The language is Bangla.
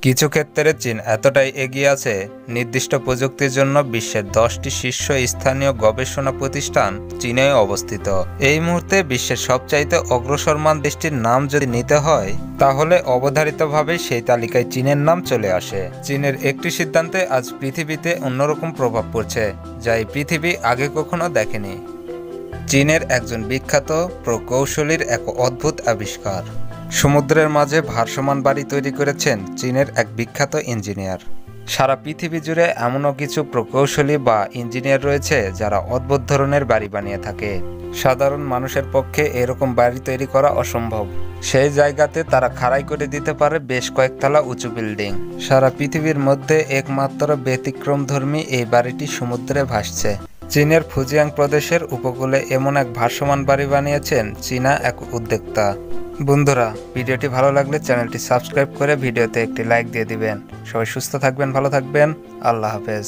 কিছু ক্ষেত্রে চীন এতটাই এগিয়ে আছে, নির্দিষ্ট প্রযুক্তির জন্য বিশ্বের 10টি শীর্ষ স্থানীয় গবেষণা প্রতিষ্ঠান চীনে অবস্থিত। এই মুহূর্তে বিশ্বের সবচাইতে অগ্রসরমান দেশটির নাম যদি নিতে হয়, তাহলে অবধারিতভাবেই সেই তালিকায় চীনের নাম চলে আসে। চীনের একটি সিদ্ধান্তে আজ পৃথিবীতে অন্যরকম প্রভাব পড়ছে, যা এই পৃথিবী আগে কখনো দেখেনি। চীনের একজন বিখ্যাত প্রকৌশলীর এক অদ্ভুত আবিষ্কার। সমুদ্রের মাঝে ভাসমান বাড়ি তৈরি করেছেন চীনের এক বিখ্যাত ইঞ্জিনিয়ার। সারা পৃথিবী জুড়ে এমনও কিছু প্রকৌশলী বা ইঞ্জিনিয়ার রয়েছে যারা অদ্ভুত ধরনের বাড়ি বানিয়ে থাকে। সাধারণ মানুষের পক্ষে এরকম বাড়ি তৈরি করা অসম্ভব। সেই জায়গাতে তারা খাড়াই করে দিতে পারে বেশ কয়েকতলা উঁচু বিল্ডিং। সারা পৃথিবীর মধ্যে একমাত্র ব্যতিক্রমধর্মী এই বাড়িটি সমুদ্রে ভাসছে। চীনের ফুজিয়াং প্রদেশের উপকূলে এমন এক ভাসমান বাড়ি বানিয়েছেন চীনা এক উদ্যোক্তা। বন্ধুরা, ভিডিওটি ভালো লাগলে চ্যানেলটি সাবস্ক্রাইব করে ভিডিওতে একটি লাইক দিয়ে দিবেন। সবাই সুস্থ থাকবেন, ভালো থাকবেন। আল্লাহ হাফেজ।